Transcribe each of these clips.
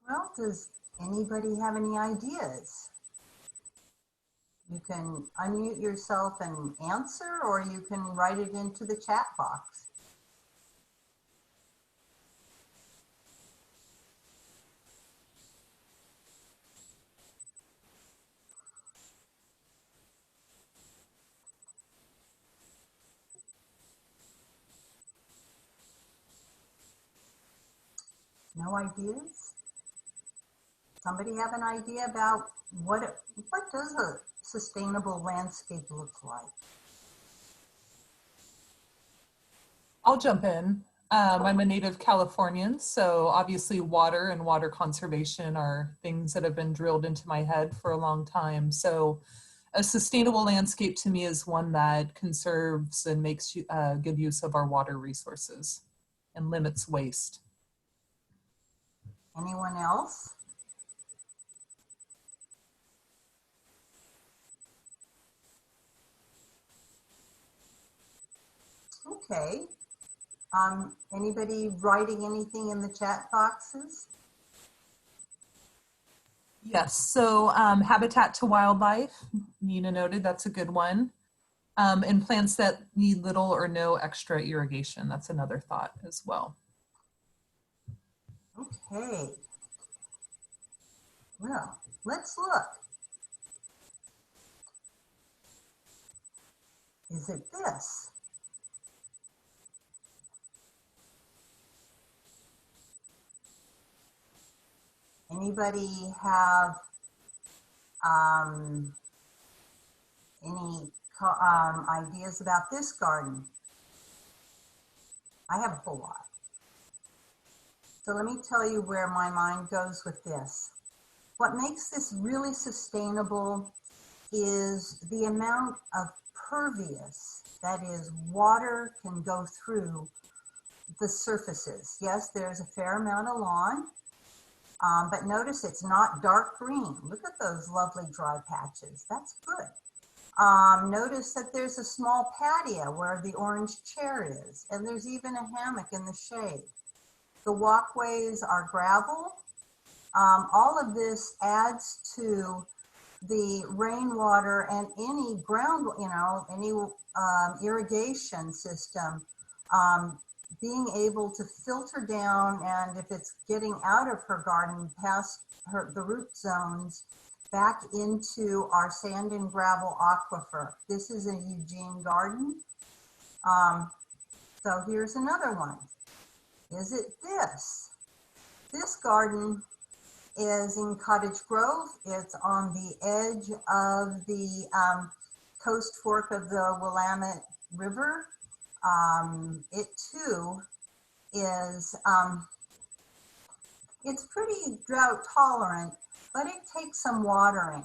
Well, does anybody have any ideas? You can unmute yourself and answer, or you can write it into the chat box. No ideas? Somebody have an idea about what does a sustainable landscape look like? I'll jump in. I'm a native Californian, so obviously water and water conservation are things that have been drilled into my head for a long time. So a sustainable landscape to me is one that conserves and makes good use of our water resources and limits waste. Anyone else? Okay. Anybody writing anything in the chat boxes? Yes, so habitat to wildlife, Nina noted, that's a good one. And plants that need little or no extra irrigation, that's another thought as well. Okay. Well, let's look. Is it this? Anybody have any ideas about this garden? I have a whole lot. So let me tell you where my mind goes with this. What makes this really sustainable is the amount of pervious, that is, water can go through the surfaces. Yes, there's a fair amount of lawn, but notice it's not dark green. Look at those lovely dry patches. That's good. Notice that there's a small patio where the orange chair is, and there's even a hammock in the shade. The walkways are gravel. All of this adds to the rainwater and any ground, any irrigation system being able to filter down, and if it's getting out of her garden past the root zones, back into our sand and gravel aquifer. This is a Eugene garden. So here's another one. Is it this? This garden is in Cottage Grove. It's on the edge of the coast fork of the Willamette River. It too is, it's pretty drought tolerant, but it takes some watering.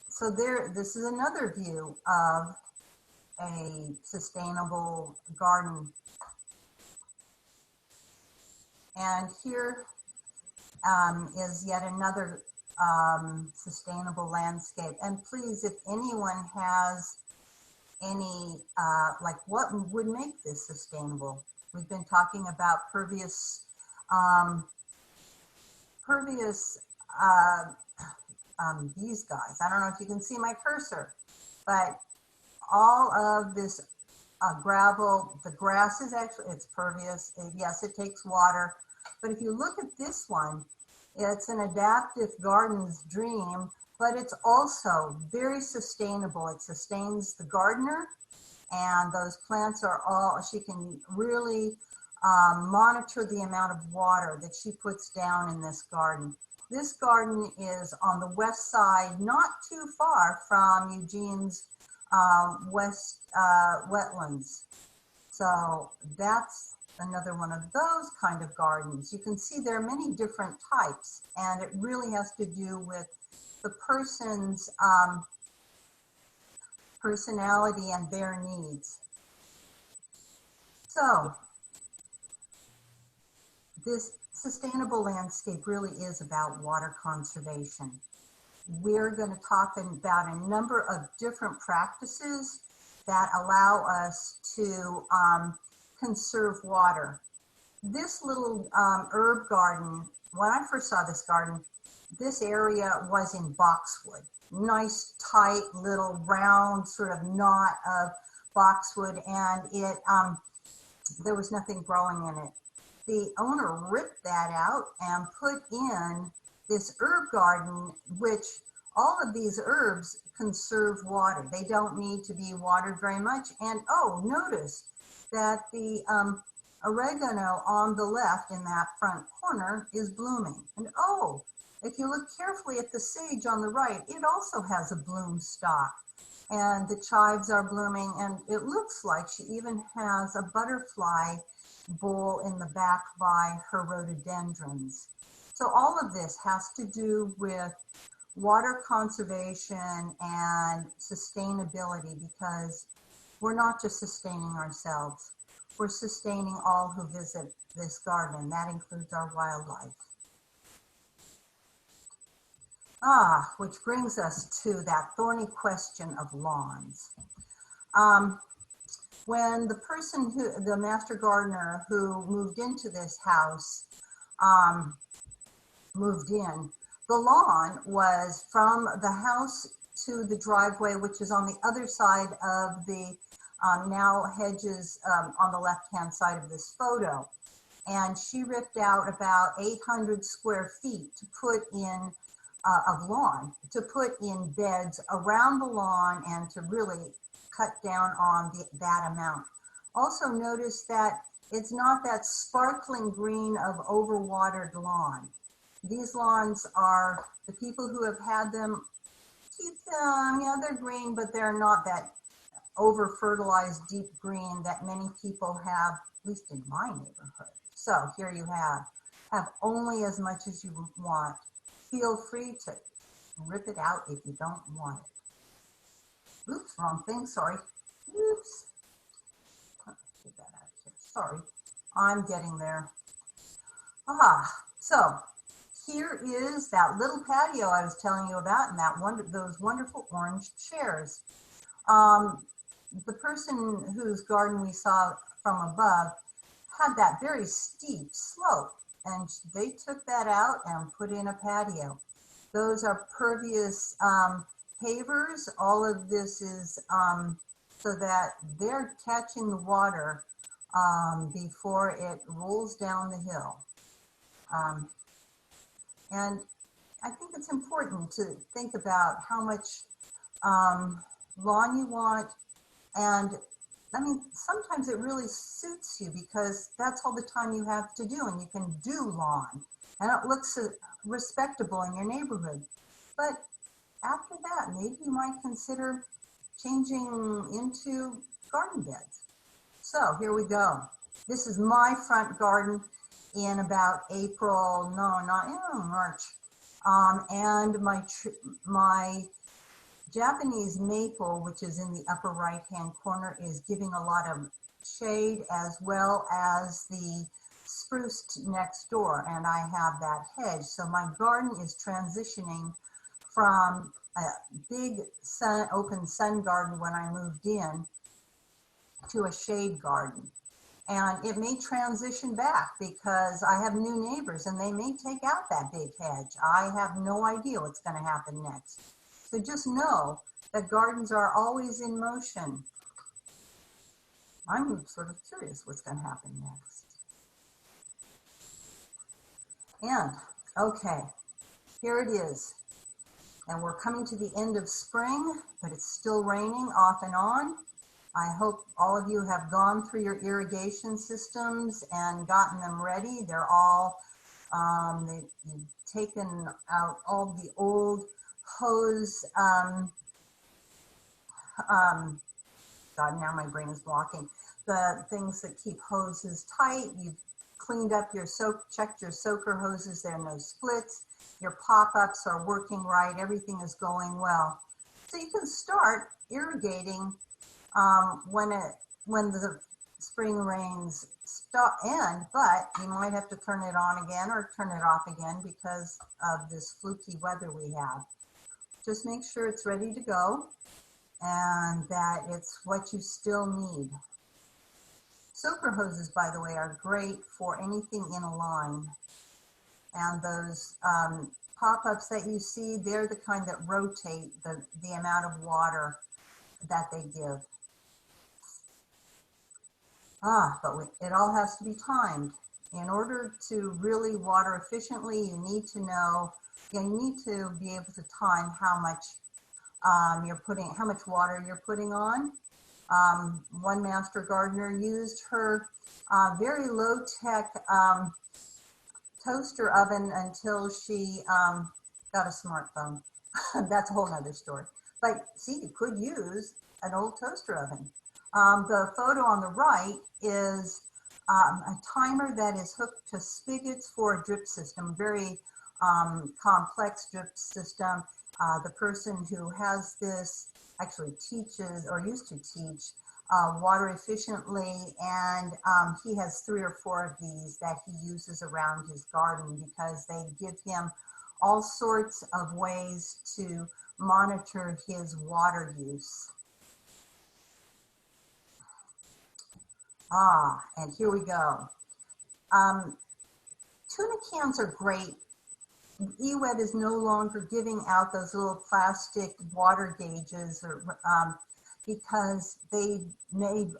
So this is another view of a sustainable garden. And here is yet another sustainable landscape. And please, if anyone has any, like what would make this sustainable? We've been talking about pervious these guys. I don't know if you can see my cursor, but all of this gravel, the grass is actually, it's pervious. Yes, it takes water. But if you look at this one, it's an adaptive garden's dream, but it's also very sustainable. It sustains the gardener, and those plants are all, she can really monitor the amount of water that she puts down in this garden. This garden is on the west side, not too far from Eugene's west wetlands. So that's another one of those kind of gardens. You can see there are many different types, and it really has to do with the person's personality and their needs. So this sustainable landscape really is about water conservation. We're going to talk about a number of different practices that allow us to conserve water. this little herb garden, when I first saw this garden, this area was in boxwood. Nice, tight, little round sort of knot of boxwood, and it there was nothing growing in it. The owner ripped that out and put in this herb garden, which all of these herbs conserve water. They don't need to be watered very much. And oh, notice that the oregano on the left in that front corner is blooming. And oh, if you look carefully at the sage on the right, it also has a bloom stalk. And the chives are blooming, and it looks like she even has a butterfly bowl in the back by her rhododendrons. So all of this has to do with water conservation and sustainability, because we're not just sustaining ourselves, we're sustaining all who visit this garden. That includes our wildlife. Which brings us to that thorny question of lawns. When the person the master gardener who moved into this house moved in, the lawn was from the house to the driveway, which is on the other side of the now hedges on the left-hand side of this photo. And she ripped out about 800 square feet to put in of lawn, to put in beds around the lawn and to really cut down on that amount. Also notice that it's not that sparkling green of overwatered lawn. These lawns are, the people who have had them keep them, they're green, but they're not that over fertilized deep green that many people have, at least in my neighborhood. So here you have only as much as you want. Feel free to rip it out if you don't want it. Oops, wrong thing, sorry. Oops. Get that out of here. Sorry, I'm getting there. So here is that little patio I was telling you about, and those wonderful orange chairs. The person whose garden we saw from above had that very steep slope, and they took that out and put in a patio. Those are pervious pavers. All of this is so that they're catching the water before it rolls down the hill. And I think it's important to think about how much lawn you want. And I mean, sometimes it really suits you because that's all the time you have to do, and you can do lawn and it looks respectable in your neighborhood. But after that, maybe you might consider changing into garden beds. So here we go. This is my front garden in about April, no, not March. And my Japanese maple, which is in the upper right-hand corner, is giving a lot of shade, as well as the spruce next door, and I have that hedge. So my garden is transitioning from a big open sun garden when I moved in to a shade garden. And it may transition back because I have new neighbors and they may take out that big hedge. I have no idea what's going to happen next. So just know that gardens are always in motion. I'm sort of curious what's going to happen next. And, okay, here it is. And we're coming to the end of spring, but it's still raining off and on. I hope all of you have gone through your irrigation systems and gotten them ready. They're all, they've taken out all the old hose, God, now my brain is blocking. The things that keep hoses tight. You've cleaned up your checked your soaker hoses. There are no splits. Your pop-ups are working right. Everything is going well. So you can start irrigating when the spring rains end, but you might have to turn it on again or turn it off again because of this fluky weather we have. Just make sure it's ready to go and that it's what you still need. Soaker hoses, by the way, are great for anything in a line. And those pop-ups that you see, they're the kind that rotate the amount of water that they give. But it all has to be timed. In order to really water efficiently, you need to know, you need to be able to time how much how much water you're putting on. One master gardener used her very low-tech toaster oven until she got a smartphone. That's a whole nother story. But see, you could use an old toaster oven. The photo on the right is a timer that is hooked to spigots for a drip system, very complex drip system. The person who has this actually teaches or used to teach water efficiently, and he has 3 or 4 of these that he uses around his garden because they give him all sorts of ways to monitor his water use. And here we go. Tuna cans are great. eWeb is no longer giving out those little plastic water gauges or, because they made,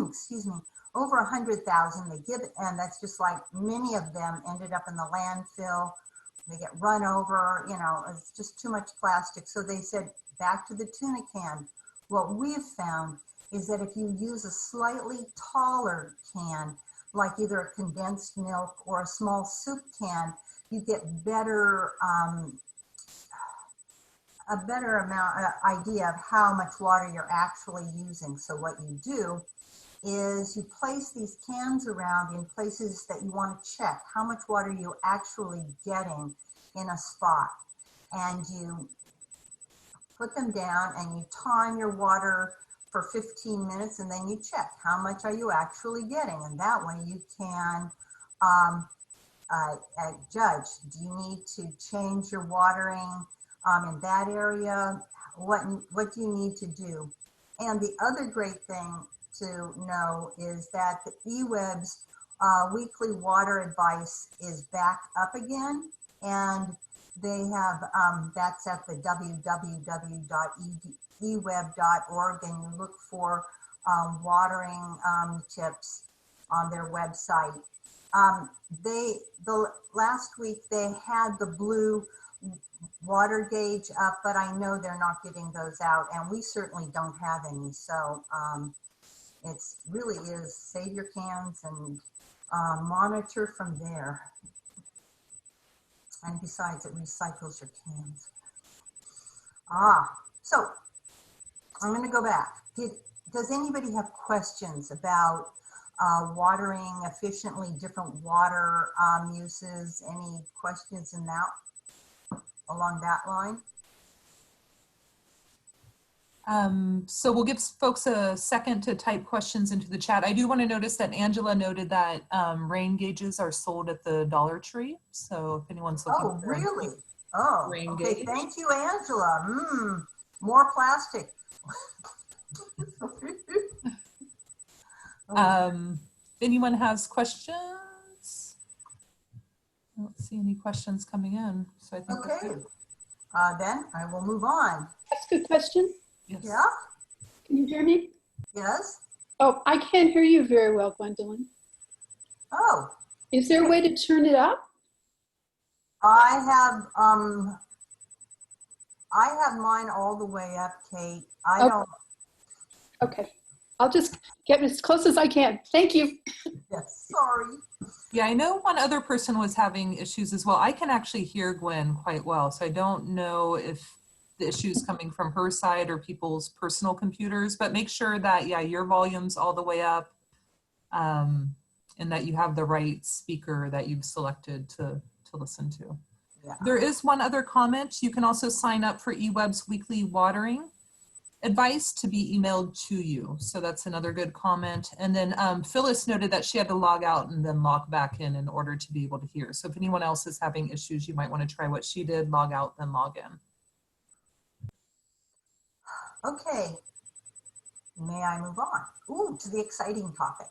excuse me, over 100,000 they give, and that's just like many of them ended up in the landfill. They get run over, you know, it's just too much plastic. So they said, back to the tuna can. What we've found is that if you use a slightly taller can, like either a condensed milk or a small soup can, you get better, a better idea of how much water you're actually using. So what you do is you place these cans around in places that you want to check how much water you're actually getting in a spot. And you put them down and you time your water for 15 minutes, and then you check how much are you actually getting. And that way you can judge, do you need to change your watering in that area? What do you need to do? And the other great thing to know is that the eWeb's weekly water advice is back up again, and they have, that's at the www.eweb.org, and you look for watering tips on their website. The last week they had the blue water gauge up, but I know they're not getting those out, and we certainly don't have any. So it's really is save your cans and monitor from there. And besides, it recycles your cans. So I'm going to go back. Does anybody have questions about watering efficiently, different water uses? Any questions in that, along that line? So we'll give folks a second to type questions into the chat. I do want to notice that Angela noted that rain gauges are sold at the Dollar Tree. So if anyone's looking for really? Oh, rain okay. gauge. Thank you, Angela. More plastic. Anyone has questions? I don't see any questions coming in. So I think okay. Then I will move on. Ask a question. Yes. Yeah? Can you hear me? Yes? Oh, I can't hear you very well, Gwendolyn. Oh. Is there a way to turn it up? I have mine all the way up, Kate. I don't. Okay. I'll just get as close as I can. Thank you. Yes, sorry. Yeah, I know one other person was having issues as well. I can actually hear Gwen quite well, so I don't know if the issue is coming from her side or people's personal computers, but make sure that, yeah, your volume's all the way up, and that you have the right speaker that you've selected to listen to. Yeah. There is one other comment. You can also sign up for eWeb's weekly watering advice to be emailed to you. So that's another good comment. And then Phyllis noted that she had to log out and then log back in order to be able to hear. So if anyone else is having issues, you might want to try what she did, log out, then log in. Okay. May I move on? Ooh, to the exciting topic.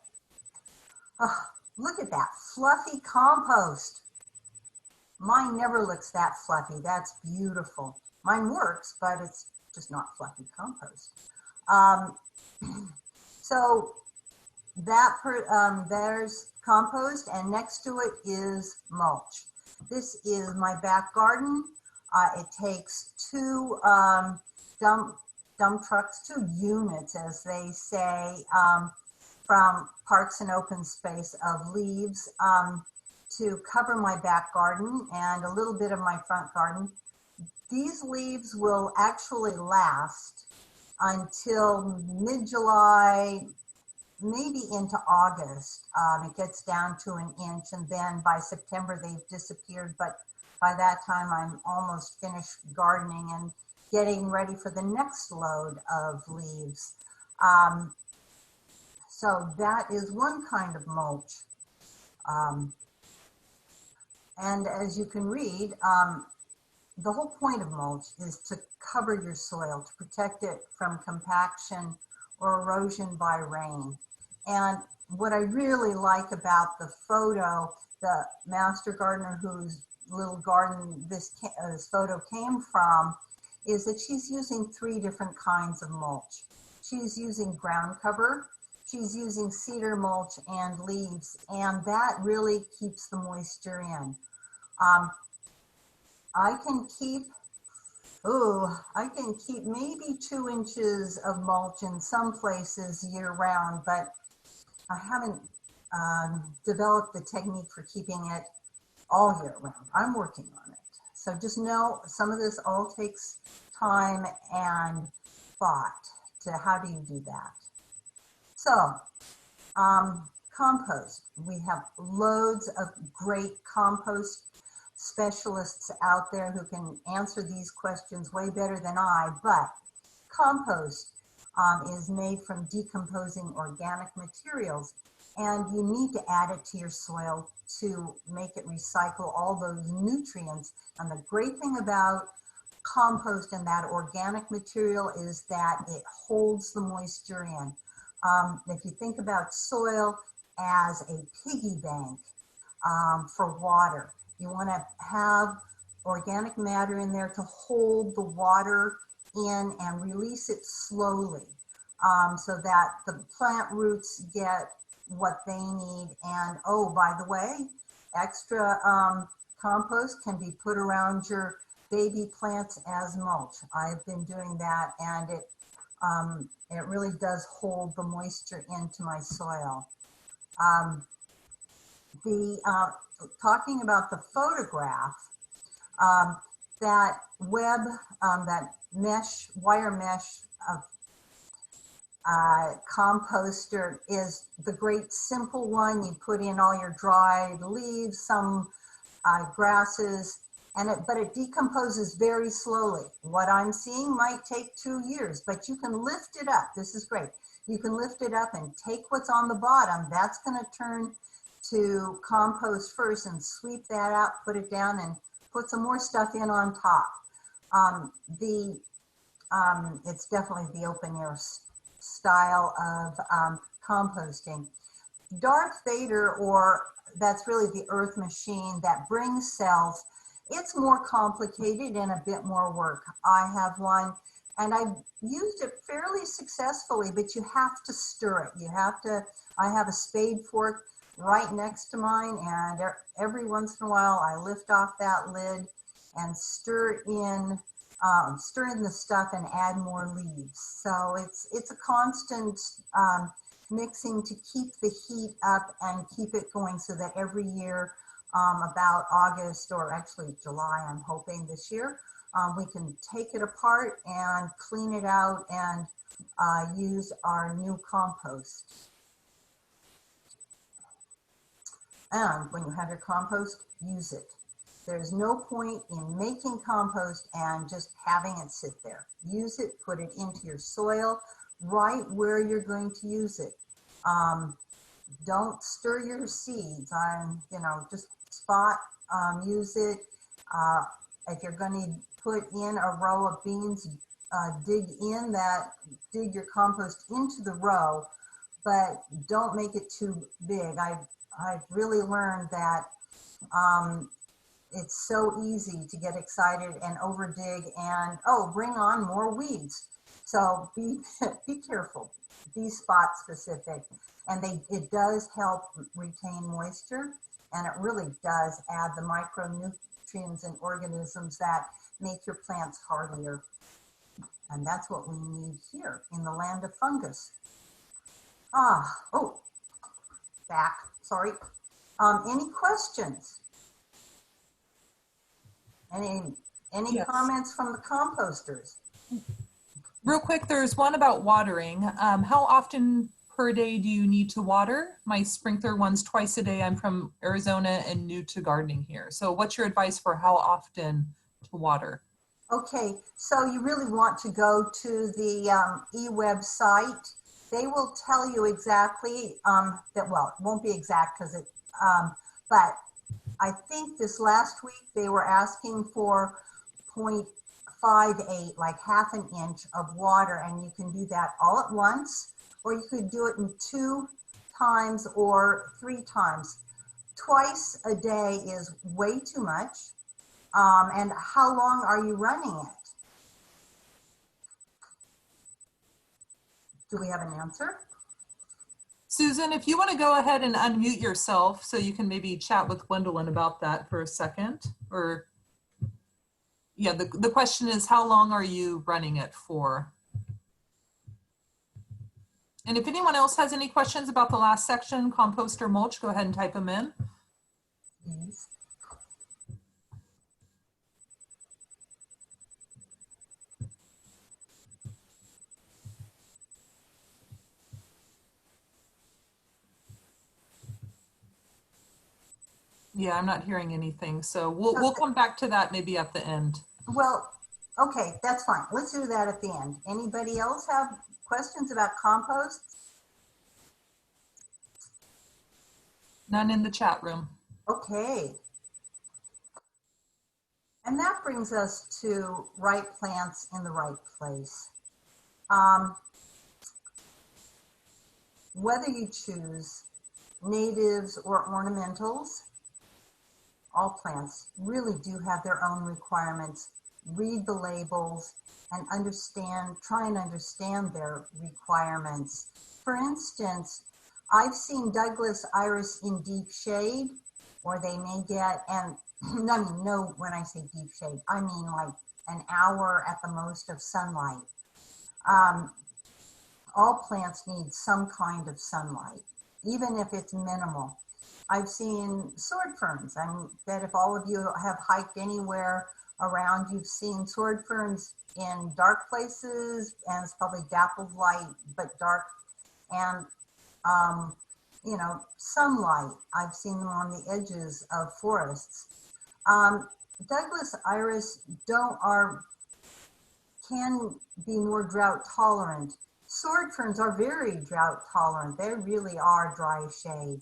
Oh, look at that fluffy compost. Mine never looks that fluffy. That's beautiful. Mine works, but it's just not fluffy compost. Um, so there's compost, and next to it is mulch. This is my back garden. It takes two dump trucks, 2 units, as they say, from Parks and Open Space of leaves to cover my back garden and a little bit of my front garden. These leaves will actually last until mid-July, maybe into August. It gets down to an inch, and then by September they've disappeared. But by that time, I'm almost finished gardening and getting ready for the next load of leaves. So that is one kind of mulch. And as you can read, the whole point of mulch is to cover your soil, to protect it from compaction or erosion by rain. And what I really like about the photo, the master gardener whose little garden this photo came from, is that she's using 3 different kinds of mulch. She's using ground cover, she's using cedar mulch and leaves, and that really keeps the moisture in. I can keep maybe 2 inches of mulch in some places year round, but I haven't developed the technique for keeping it all year round. I'm working on it. So just know some of this all takes time and thought to how do you do that. So compost. We have loads of great compost specialists out there who can answer these questions way better than I, but compost is made from decomposing organic materials, and you need to add it to your soil to make it recycle all those nutrients. And the great thing about compost and that organic material is that it holds the moisture in. If you think about soil as a piggy bank for water, you want to have organic matter in there to hold the water in and release it slowly so that the plant roots get what they need. And oh, by the way, extra compost can be put around your baby plants as mulch. I've been doing that, and it really does hold the moisture into my soil. Talking about the photograph, that web, that mesh, wire mesh of composter is the great simple one. You put in all your dried leaves, some grasses, but it decomposes very slowly. What I'm seeing might take 2 years, but you can lift it up. This is great. You can lift it up and take what's on the bottom. That's going to turn to compost first, and sweep that out, put it down, and put some more stuff in on top. It's definitely the open air style of composting. Darth Vader, or that's really the earth machine that brings cells, it's more complicated and a bit more work. I have one, and I've used it fairly successfully, but you have to stir it. I have a spade fork right next to mine, and every once in a while I lift off that lid and stir in the stuff and add more leaves. So it's a constant mixing to keep the heat up and keep it going, so that every year about August, or actually July, I'm hoping this year, we can take it apart and clean it out and use our new compost. And when you have your compost, use it. There's no point in making compost and just having it sit there. Use it, put it into your soil right where you're going to use it. Don't stir your seeds. Just spot, use it. If you're going to put in a row of beans, dig your compost into the row, but don't make it too big. I've really learned that it's so easy to get excited and overdig and, oh, bring on more weeds. So be careful, be spot specific. And it does help retain moisture, and it really does add the micronutrients and organisms that make your plants hardier. And that's what we need here in the land of fungus. Back, sorry. Any questions? Any Yes. comments from the composters? Real quick, there's one about watering. How often per day do you need to water? My sprinkler runs twice a day. I'm from Arizona and new to gardening here. So what's your advice for how often to water? Okay, so you really want to go to the e-website. They will tell you exactly that, well, it won't be exact because but I think this last week they were asking for 0.58, like half an inch of water, and you can do that all at once, or you could do it in 2 times or 3 times. Twice a day is way too much. And how long are you running it? Do we have an answer? Susan, if you want to go ahead and unmute yourself so you can maybe chat with Gwendolyn about that for a second. Or, yeah, the question is, how long are you running it for? And if anyone else has any questions about the last section, compost or mulch, go ahead and type them in. Yes. Yeah, I'm not hearing anything. So we'll come back to that maybe at the end. Well, okay, that's fine. Let's do that at the end. Anybody else have questions about compost? None in the chat room. Okay. And that brings us to right plants in the right place. Whether you choose natives or ornamentals, all plants really do have their own requirements. Read the labels and try and understand their requirements. For instance, I've seen Douglas iris in deep shade, or they may get, and I mean, no, when I say deep shade, I mean like an hour at the most of sunlight. All plants need some kind of sunlight, even if it's minimal. I've seen sword ferns. I bet if all of you have hiked anywhere around, you've seen sword ferns in dark places, and it's probably dappled light, but dark, and you know, sunlight. I've seen them on the edges of forests. Douglas iris can be more drought tolerant. Sword ferns are very drought tolerant. They really are dry shade.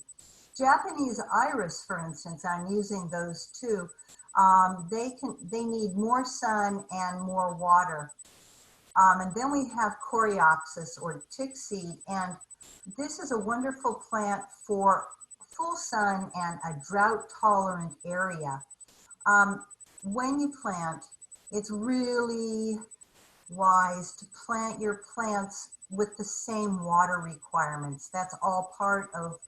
Japanese iris, for instance, I'm using those too. They need more sun and more water. And then we have coreopsis or tickseed, and this is a wonderful plant for full sun and a drought tolerant area. When you plant, it's really wise to plant your plants with the same water requirements. That's all part of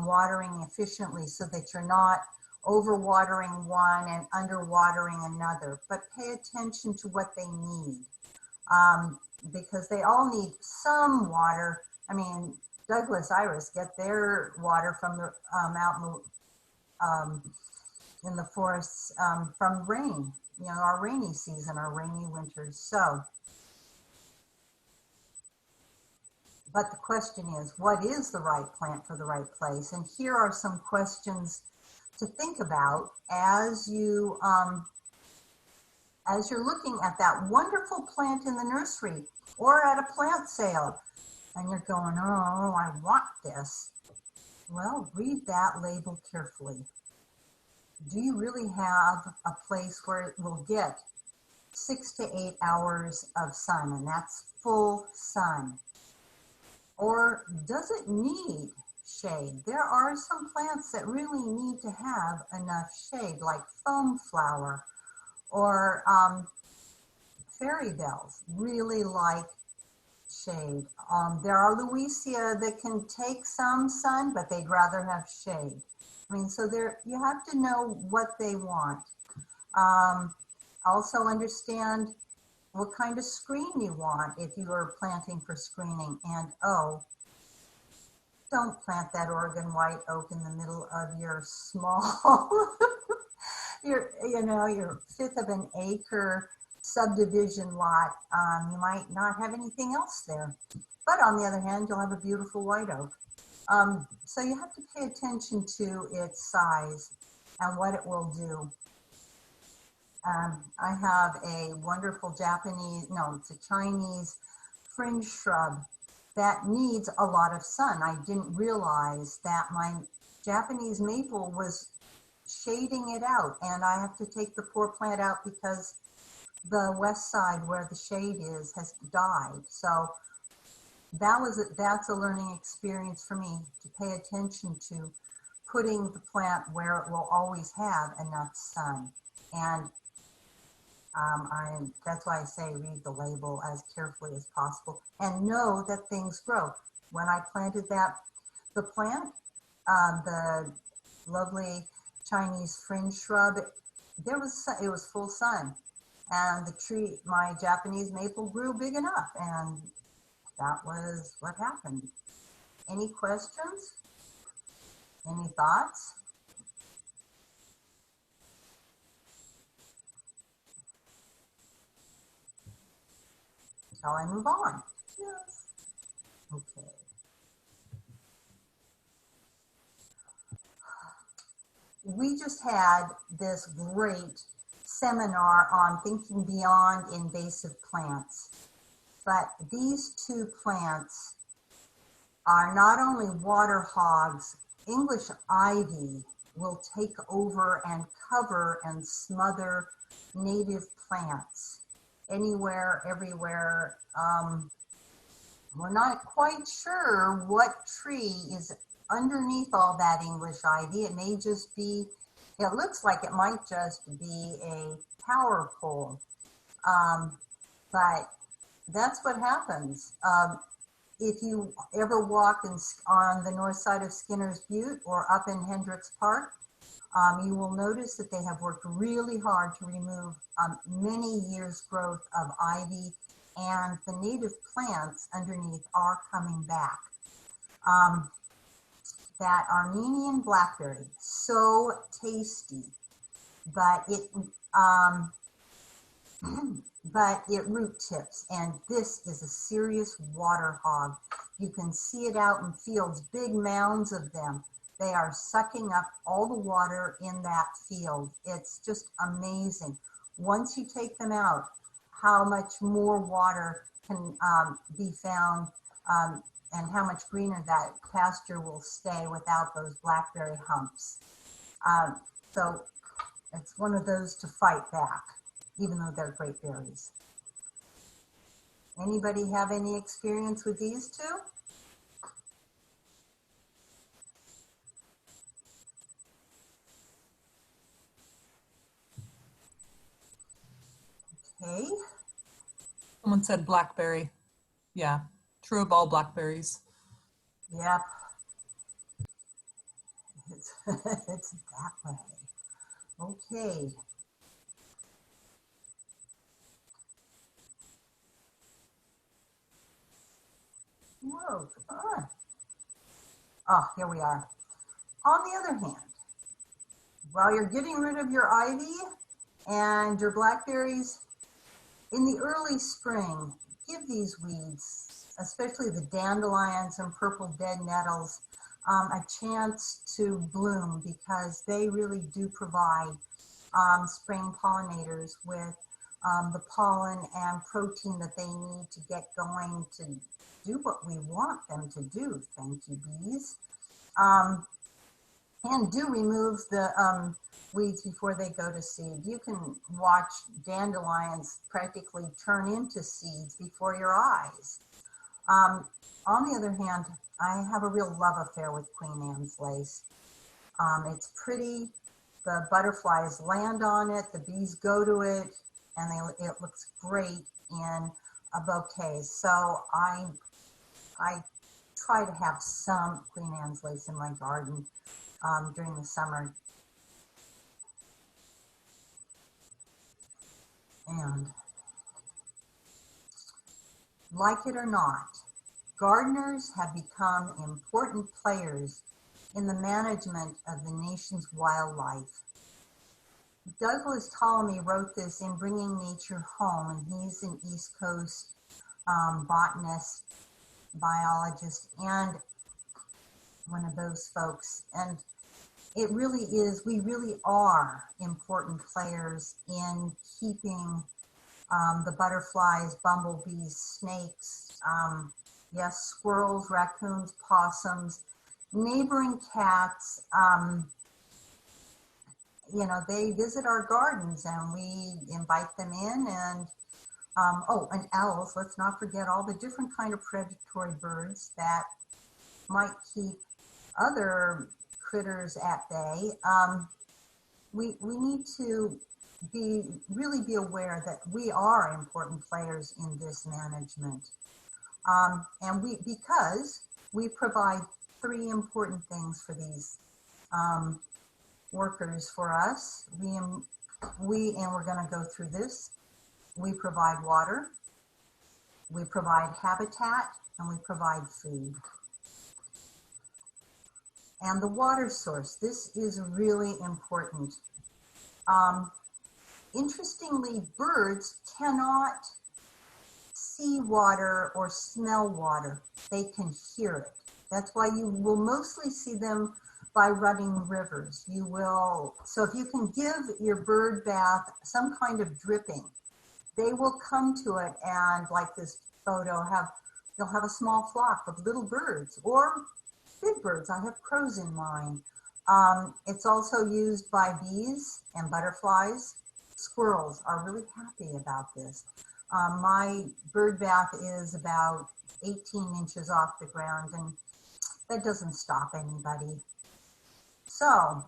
watering efficiently, so that you're not overwatering one and underwatering another, but pay attention to what they need, because they all need some water. I mean, Douglas iris get their water from the out in the forests from rain, you know, our rainy season, our rainy winters. So, but the question is, what is the right plant for the right place? And here are some questions to think about as you're looking at that wonderful plant in the nursery or at a plant sale, and you're going, oh, I want this. Well, read that label carefully. Do you really have a place where it will get 6 to 8 hours of sun, and that's full sun? Or does it need shade? There are some plants that really need to have enough shade, like foam flower or fairy bells really like shade. There are Louisia that can take some sun, but they'd rather have shade. I mean, so there, you have to know what they want. Also understand what kind of screen you want if you are planting for screening. And oh, don't plant that Oregon white oak in the middle of your small, your fifth of an acre subdivision lot. You might not have anything else there. But on the other hand, you'll have a beautiful white oak. So you have to pay attention to its size and what it will do. I have a wonderful it's a Chinese fringe shrub that needs a lot of sun. I didn't realize that my Japanese maple was shading it out, and I have to take the poor plant out because the west side where the shade is has died. So that's a learning experience for me, to pay attention to putting the plant where it will always have enough sun. And that's why I say read the label as carefully as possible and know that things grow. When I planted the plant, the lovely Chinese fringe shrub, it was full sun, and the tree, my Japanese maple, grew big enough, and that was what happened. Any questions? Any thoughts? Shall I move on? Yes. Okay. We just had this great seminar on thinking beyond invasive plants, but these two plants are not only water hogs. English ivy will take over and cover and smother native plants anywhere, everywhere. We're not quite sure what tree is underneath all that English ivy. It may just be, it looks like it might just be a power pole. But that's what happens. If you ever walk on the north side of Skinner's Butte or up in Hendricks Park, you will notice that they have worked really hard to remove many years' growth of ivy, and the native plants underneath are coming back. That Armenian blackberry, so tasty, but it root tips, and this is a serious water hog. You can see it out in fields, big mounds of them. They are sucking up all the water in that field. It's just amazing. Once you take them out, how much more water can be found, and how much greener that pasture will stay without those blackberry humps. So it's one of those to fight back, even though they're great berries. Anybody have any experience with these two? Okay. Someone said blackberry. Yeah, true of all blackberries. Yep. It's that way. Okay. Whoa, come on. Oh, here we are. On the other hand, while you're getting rid of your ivy and your blackberries, in the early spring, give these weeds, especially the dandelions and purple dead nettles, a chance to bloom, because they really do provide spring pollinators with the pollen and protein that they need to get going to do what we want them to do. Thank you, bees. And do remove the weeds before they go to seed. You can watch dandelions practically turn into seeds before your eyes. On the other hand, I have a real love affair with Queen Anne's lace. It's pretty. The butterflies land on it, the bees go to it, and it looks great in a bouquet. So I try to have some Queen Anne's lace in my garden during the summer. And like it or not, gardeners have become important players in the management of the nation's wildlife. Douglas Ptolemy wrote this in Bringing Nature Home, and he's an East Coast botanist, biologist, and one of those folks. And it really is, we really are important players in keeping the butterflies, bumblebees, snakes, yes, squirrels, raccoons, possums, neighboring cats. You know, they visit our gardens and we invite them in, and oh, and owls. Let's not forget all the different kind of predatory birds that might keep other critters at bay. We need to really be aware that we are important players in this management. And because we provide three important things for these workers for us. And we're going to go through this. We provide water, we provide habitat, and we provide food. And the water source, this is really important. Interestingly, birds cannot see water or smell water. They can hear it. That's why you will mostly see them by running rivers. So if you can give your bird bath some kind of dripping, they will come to it, and like this photo, you'll have a small flock of little birds or big birds. I have crows in mine. It's also used by bees and butterflies. Squirrels are really happy about this. My bird bath is about 18 inches off the ground, and that doesn't stop anybody. So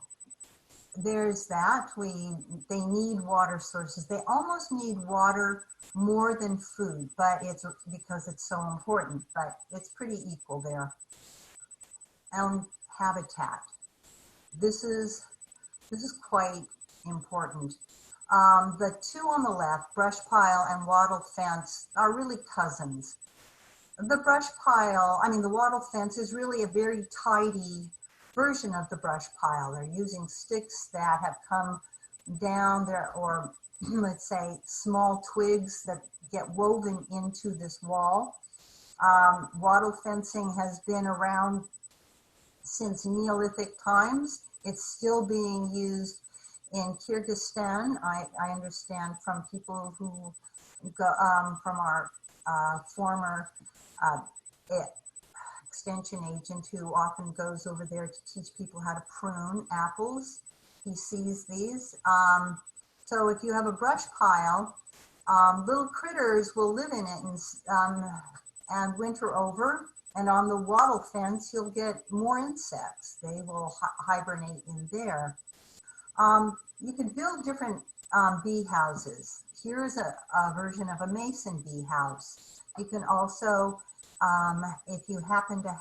there's that. They need water sources. They almost need water more than food, but it's because it's so important, but it's pretty equal there. And habitat. This is quite important. The two on the left, brush pile and wattle fence, are really cousins. The brush pile, the wattle fence is really a very tidy version of the brush pile. They're using sticks that have come down there, or let's say small twigs that get woven into this wall. Wattle fencing has been around since Neolithic times. It's still being used in Kyrgyzstan. I understand from people who go, from our former extension agent who often goes over there to teach people how to prune apples. He sees these. So if you have a brush pile, little critters will live in it and winter over. And on the wattle fence, you'll get more insects. They will hibernate in there. You can build different bee houses. Here's a version of a mason bee house. You can also, if you happen to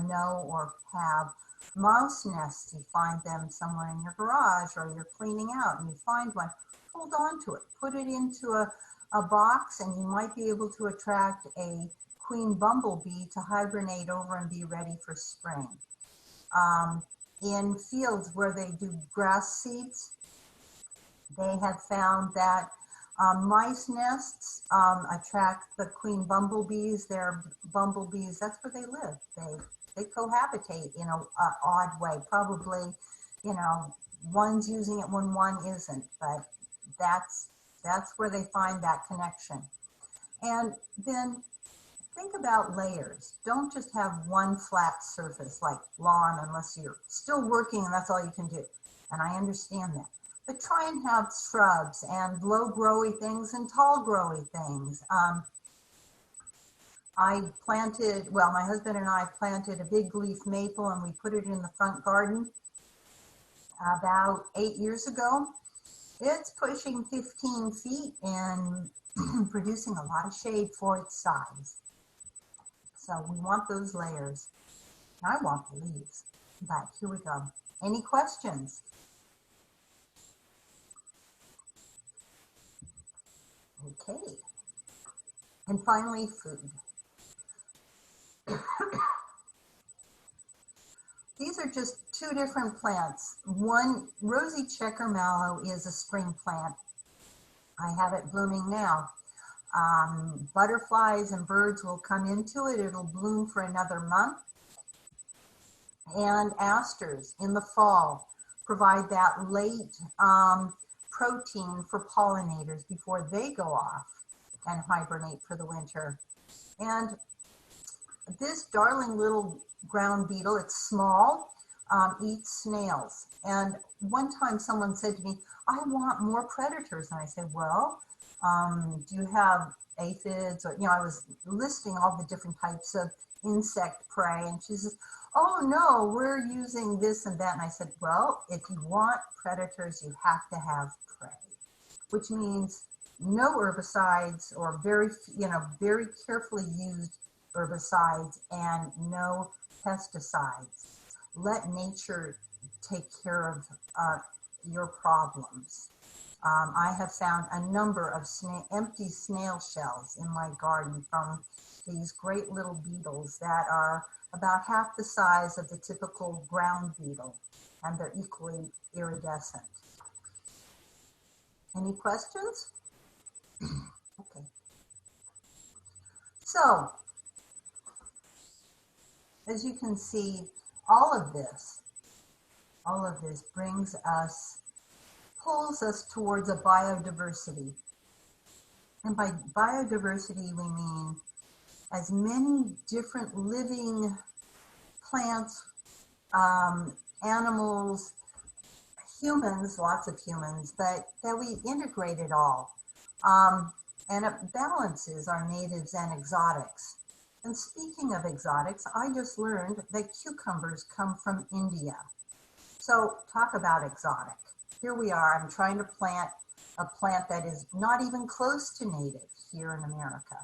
know or have mouse nests, you find them somewhere in your garage, or you're cleaning out and you find one, hold on to it, put it into a box, and you might be able to attract a queen bumblebee to hibernate over and be ready for spring. In fields where they do grass seeds, they have found that mice nests attract the queen bumblebees. They're bumblebees, that's where they live. They cohabitate in an odd way. Probably, one's using it when one isn't, but that's where they find that connection. And then think about layers. Don't just have one flat surface like lawn, unless you're still working and that's all you can do. And I understand that. But try and have shrubs and low growy things and tall growy things. my husband and I planted a big leaf maple and we put it in the front garden about 8 years ago. It's pushing 15 feet and producing a lot of shade for its size. So we want those layers. I want the leaves, but here we go. Any questions? Okay. And finally, food. These are just two different plants. One, rosy checker mallow, is a spring plant. I have it blooming now. Butterflies and birds will come into it. It'll bloom for another month. And asters in the fall provide that late protein for pollinators before they go off and hibernate for the winter. And this darling little ground beetle, it's small, eats snails. And one time someone said to me, I want more predators. And I said, well, do you have aphids? Or, I was listing all the different types of insect prey. And she says, oh no, we're using this and that. And I said, well, if you want predators, you have to have prey, which means no herbicides or very carefully used herbicides and no pesticides. Let nature take care of your problems. I have found a number of empty snail shells in my garden from these great little beetles that are about half the size of the typical ground beetle, and they're equally iridescent. Any questions? Okay. So, as you can see, all of this pulls us towards a biodiversity. And by biodiversity, we mean as many different living plants, animals, humans, lots of humans, but that we integrate it all. And it balances our natives and exotics. And speaking of exotics, I just learned that cucumbers come from India. So talk about exotic. Here we are, I'm trying to plant a plant that is not even close to native here in America.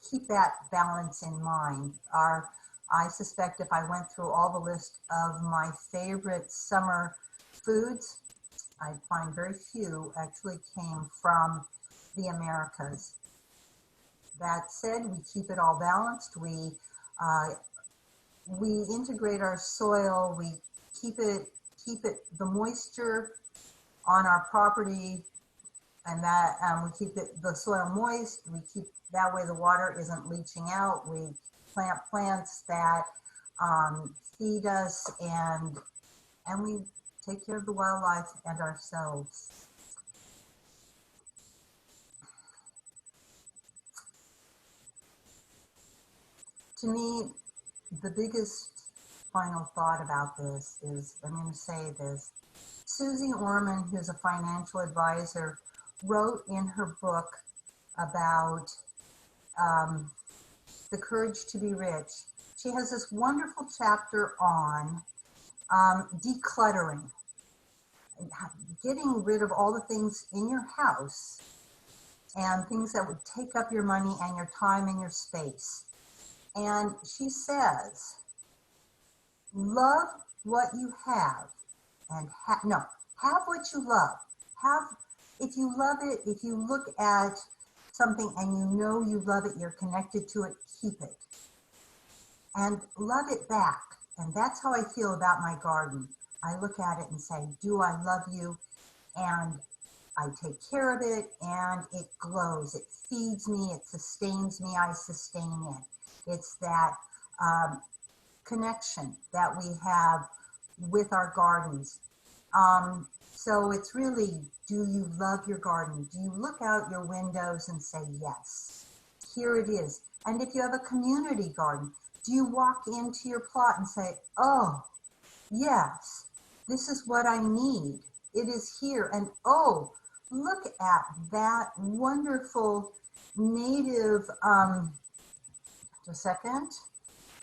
Keep that balance in mind. I suspect if I went through all the list of my favorite summer foods, I'd find very few actually came from the Americas. That said, we keep it all balanced. We integrate our soil. We keep the moisture on our property, and that we keep the soil moist. We keep that way the water isn't leaching out. We plant plants that feed us, and we take care of the wildlife and ourselves. To me, the biggest final thought about this is, I'm going to say this, Susie Orman, who's a financial advisor, wrote in her book about the courage to be rich. She has this wonderful chapter on decluttering, getting rid of all the things in your house and things that would take up your money and your time and your space. And she says, love what you have and have what you love. If you love it, if you look at something and you know you love it, you're connected to it, keep it. And love it back. And that's how I feel about my garden. I look at it and say, do I love you? And I take care of it and it glows. It feeds me, it sustains me, I sustain it. It's that connection that we have with our gardens. So it's really, do you love your garden? Do you look out your windows and say, yes, here it is? And if you have a community garden, do you walk into your plot and say, oh, yes, this is what I need. It is here. And oh, look at that wonderful native, just a second,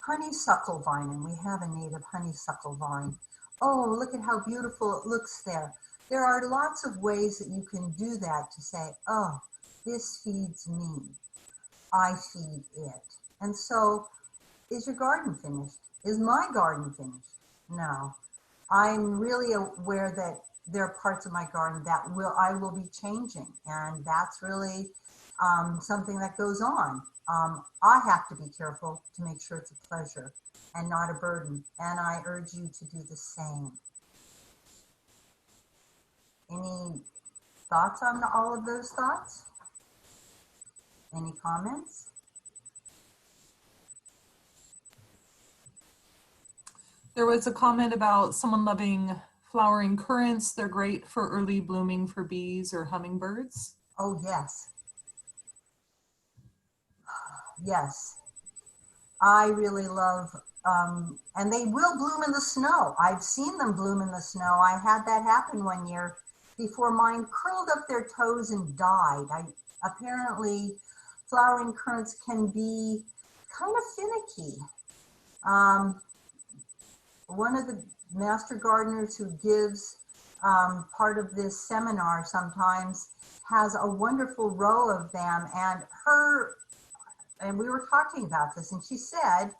honeysuckle vine, and we have a native honeysuckle vine. Oh, look at how beautiful it looks there. There are lots of ways that you can do that to say, oh, this feeds me, I feed it. And so, is your garden finished? Is my garden finished? No. I'm really aware that there are parts of my garden that I will be changing, and that's really something that goes on. I have to be careful to make sure it's a pleasure and not a burden, and I urge you to do the same. Any thoughts on all of those thoughts? Any comments? There was a comment about someone loving flowering currants. They're great for early blooming for bees or hummingbirds. Oh, yes. Yes. I really love, and they will bloom in the snow. I've seen them bloom in the snow. I had that happen one year before mine curled up their toes and died. Apparently, flowering currants can be kind of finicky. One of the master gardeners who gives part of this seminar sometimes has a wonderful row of them, and we were talking about this, and she said,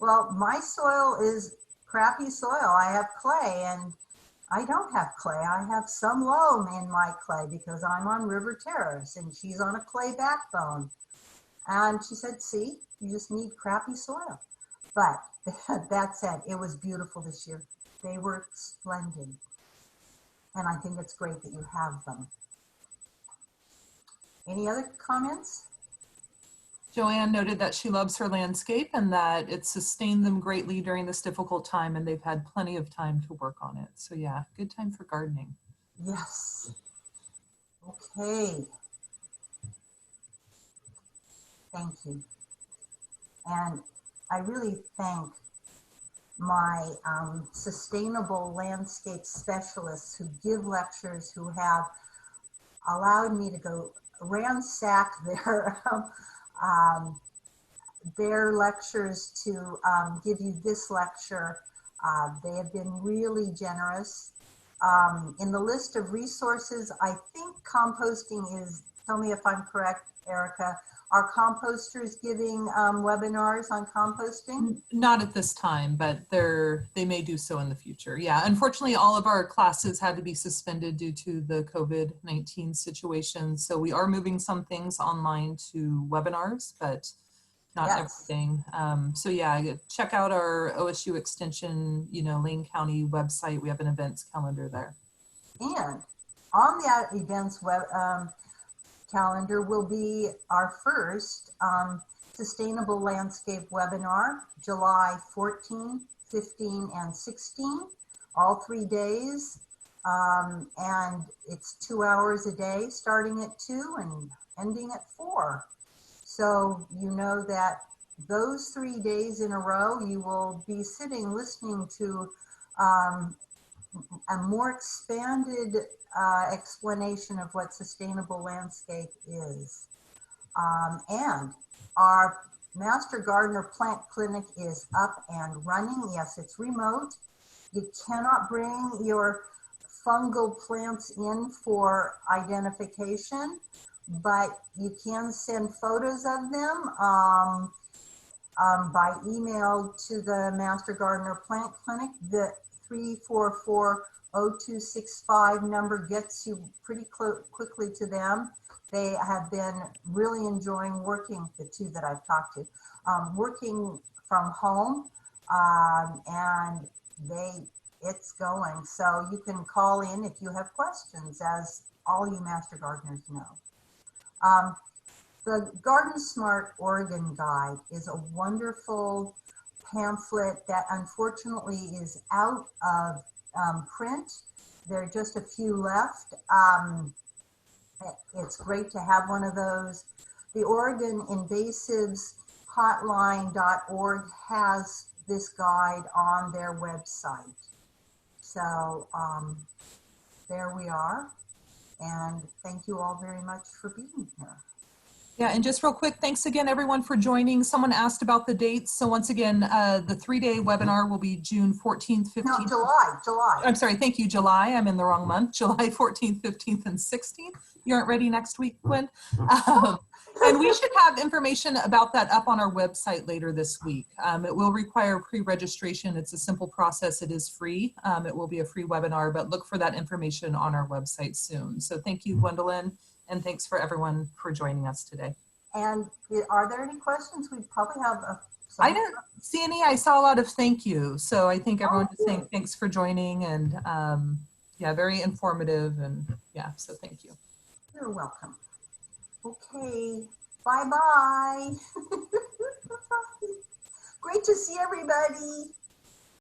well, my soil is crappy soil. I have clay, and I don't have clay. I have some loam in my clay because I'm on River Terrace, and she's on a clay backbone. And she said, see, you just need crappy soil. But that said, it was beautiful this year. They were splendid. And I think it's great that you have them. Any other comments? Joanne noted that she loves her landscape and that it sustained them greatly during this difficult time, and they've had plenty of time to work on it. So yeah, good time for gardening. Yes. Okay. Thank you. And I really thank my sustainable landscape specialists who give lectures, who have allowed me to go ransack their lectures to give you this lecture. They have been really generous. In the list of resources, I think composting is, tell me if I'm correct, Erica, are composters giving webinars on composting? Not at this time, but they may do so in the future. Yeah, unfortunately, all of our classes had to be suspended due to the COVID-19 situation. So we are moving some things online to webinars, but not everything. So yeah, check out our OSU Extension, Lane County website. We have an events calendar there. And on that events calendar will be our first Sustainable Landscape webinar, July 14, 15, and 16, all 3 days. And it's 2 hours a day, starting at 2 and ending at 4. So you know that those 3 days in a row, you will be sitting listening to a more expanded explanation of what sustainable landscape is. And our Master Gardener Plant Clinic is up and running. Yes, it's remote. You cannot bring your fungal plants in for identification, but you can send photos of them by email to the Master Gardener Plant Clinic. The 344-0265 number gets you pretty quickly to them. They have been really enjoying working, the two that I've talked to, working from home, and it's going. So you can call in if you have questions, as all you Master Gardeners know. The Garden Smart Oregon Guide is a wonderful pamphlet that unfortunately is out of print. There are just a few left. It's great to have one of those. The Oregon Invasives Hotline.org has this guide on their website. So there we are. And thank you all very much for being here. Yeah, and just real quick, thanks again, everyone, for joining. Someone asked about the dates. So once again, the 3-day webinar will be June 14th, 15th. No, July. I'm sorry, thank you, July. I'm in the wrong month. July 14th, 15th, and 16th. You aren't ready next week, Gwen? And we should have information about that up on our website later this week. It will require pre-registration. It's a simple process. It is free. It will be a free webinar, but look for that information on our website soon. So thank you, Gwendolyn. And thanks for everyone for joining us today. And are there any questions? We probably have I didn't see any. I saw a lot of thank you. So I think everyone is saying thanks for joining, and yeah, very informative, and yeah, so thank you. You're welcome. Okay, bye-bye. Great to see everybody.